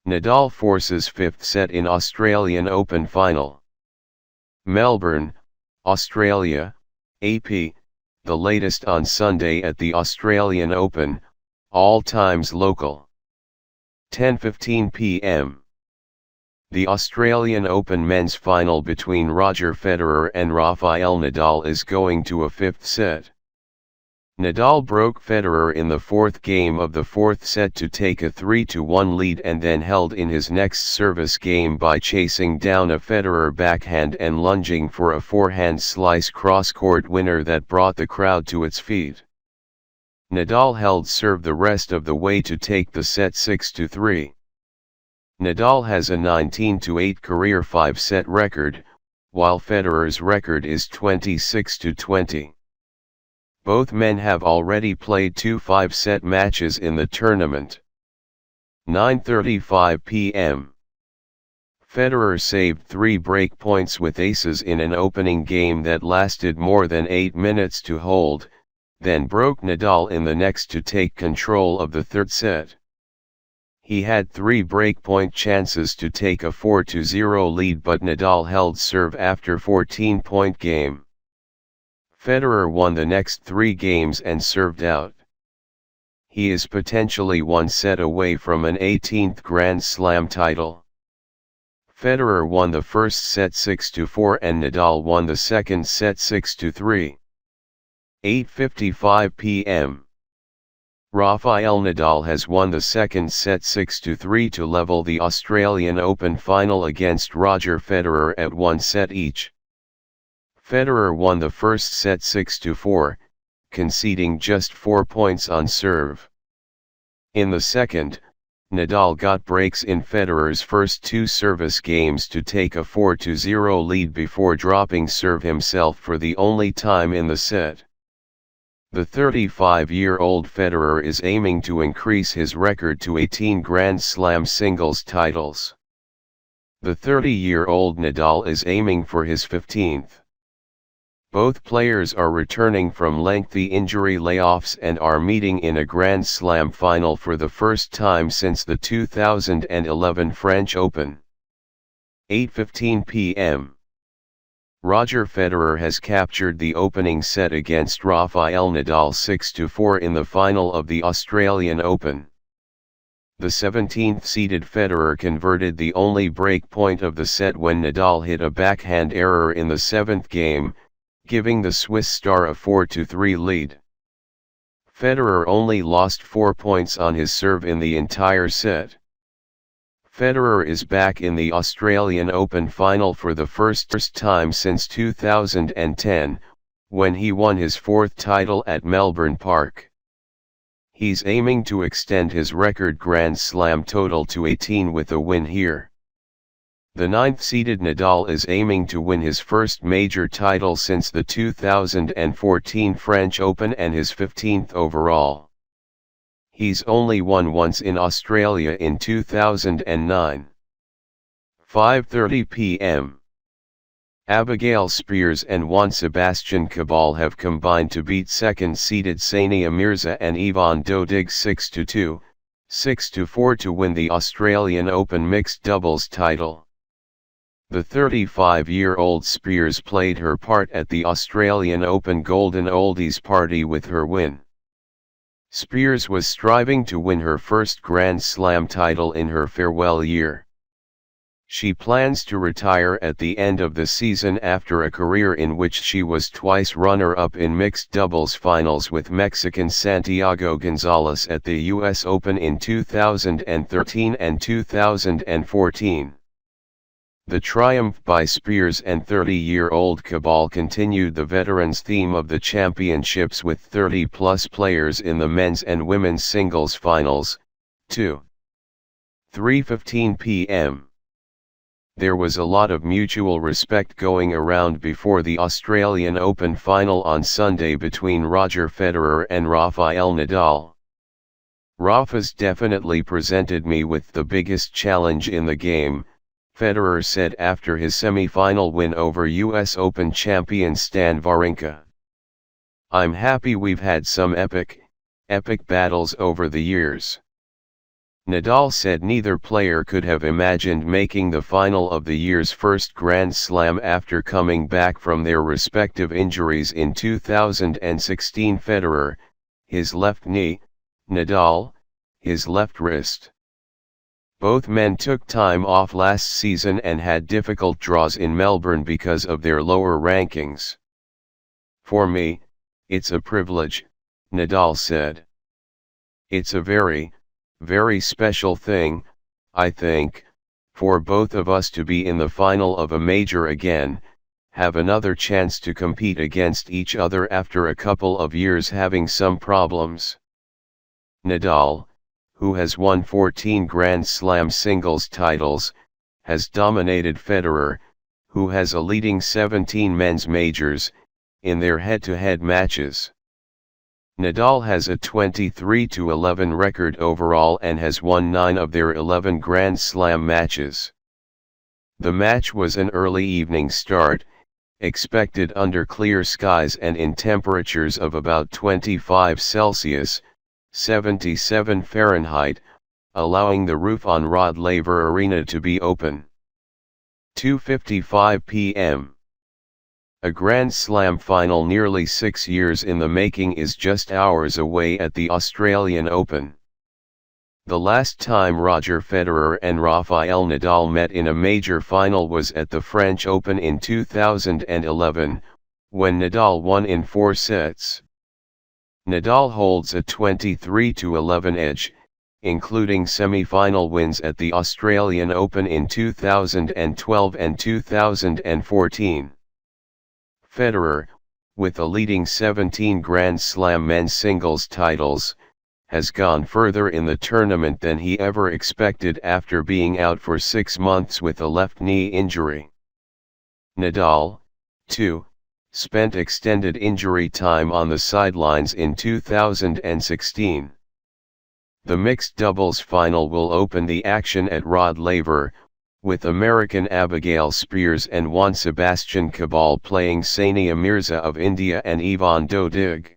Nadal forces fifth set in Australian Open final. Melbourne, Australia, AP, the latest on Sunday at the Australian Open, all times local. 10:15 p.m. The Australian Open men's final between Roger Federer and Rafael Nadal is going to a fifth set. Nadal broke Federer in the fourth game of the fourth set to take a 3-1 lead and then held in his next service game by chasing down a Federer backhand and lunging for a forehand slice cross-court winner that brought the crowd to its feet. Nadal held serve the rest of the way to take the set 6-3. Nadal has a 19-8 career 5-set record, while Federer's record is 26-20. Both men have already played 2 5-set matches in the tournament. 9:35 p.m. Federer saved 3 break points with aces in an opening game that lasted more than 8 minutes to hold, then broke Nadal in the next to take control of the third set. He had 3 breakpoint chances to take a 4-0 lead, but Nadal held serve after 14-point game. Federer won the next 3 games and served out. He is potentially 1 set away from an 18th Grand Slam title. Federer won the first set 6-4 and Nadal won the second set 6-3. 8:55 p.m. Rafael Nadal has won the second set 6-3 to level the Australian Open final against Roger Federer at 1 set each. Federer won the first set 6-4, conceding just 4 points on serve. In the second, Nadal got breaks in Federer's first 2 service games to take a 4-0 lead before dropping serve himself for the only time in the set. The 35-year-old Federer is aiming to increase his record to 18 Grand Slam singles titles. The 30-year-old Nadal is aiming for his 15th. Both players are returning from lengthy injury layoffs and are meeting in a Grand Slam final for the first time since the 2011 French Open. 8:15 p.m. Roger Federer has captured the opening set against Rafael Nadal 6-4 in the final of the Australian Open. The 17th-seeded Federer converted the only break point of the set when Nadal hit a backhand error in the 7th game, giving the Swiss star a 4-3 lead. Federer only lost 4 points on his serve in the entire set. Federer is back in the Australian Open final for the first time since 2010, when he won his 4th title at Melbourne Park. He's aiming to extend his record Grand Slam total to 18 with a win here. The 9th-seeded Nadal is aiming to win his first major title since the 2014 French Open and his 15th overall. He's only won once in Australia in 2009. 5:30 p.m. Abigail Spears and Juan Sebastian Cabal have combined to beat second-seeded Sania Mirza and Ivan Dodig 6-2, 6-4 to win the Australian Open mixed doubles title. The 35-year-old Spears played her part at the Australian Open Golden Oldies party with her win. Spears was striving to win her first Grand Slam title in her farewell year. She plans to retire at the end of the season after a career in which she was twice runner-up in mixed doubles finals with Mexican Santiago Gonzalez at the US Open in 2013 and 2014. The triumph by Spears and 30-year-old Cabal continued the veterans' theme of the championships with 30-plus players in the men's and women's singles finals, too. 3:15 p.m. There was a lot of mutual respect going around before the Australian Open final on Sunday between Roger Federer and Rafael Nadal. "Rafa's definitely presented me with the biggest challenge in the game," Federer said after his semi-final win over US Open champion Stan Wawrinka. "I'm happy we've had some epic battles over the years. Nadal said neither player could have imagined making the final of the year's first Grand Slam after coming back from their respective injuries in 2016. Federer, his left knee, Nadal, his left wrist. Both men took time off last season and had difficult draws in Melbourne because of their lower rankings. "For me, it's a privilege," Nadal said. "It's a very, very special thing, I think, for both of us to be in the final of a major again, have another chance to compete against each other after a couple of years having some problems." Nadal, who has won 14 Grand Slam singles titles, has dominated Federer, who has a leading 17 men's majors, in their head-to-head matches. Nadal has a 23-11 record overall and has won 9 of their 11 Grand Slam matches. The match was an early evening start, expected under clear skies and in temperatures of about 25 Celsius, 77 Fahrenheit, allowing the roof on Rod Laver Arena to be open. 2:55 p.m. A Grand Slam final nearly 6 years in the making is just hours away at the Australian Open. The last time Roger Federer and Rafael Nadal met in a major final was at the French Open in 2011, when Nadal won in 4 sets. Nadal holds a 23-11 edge, including semi-final wins at the Australian Open in 2012 and 2014. Federer, with a leading 17 Grand Slam men's singles titles, has gone further in the tournament than he ever expected after being out for 6 months with a left knee injury. Nadal, too, spent extended injury time on the sidelines in 2016. The mixed doubles final will open the action at Rod Laver, with American Abigail Spears and Juan Sebastian Cabal playing Sania Mirza of India and Ivan Dodig.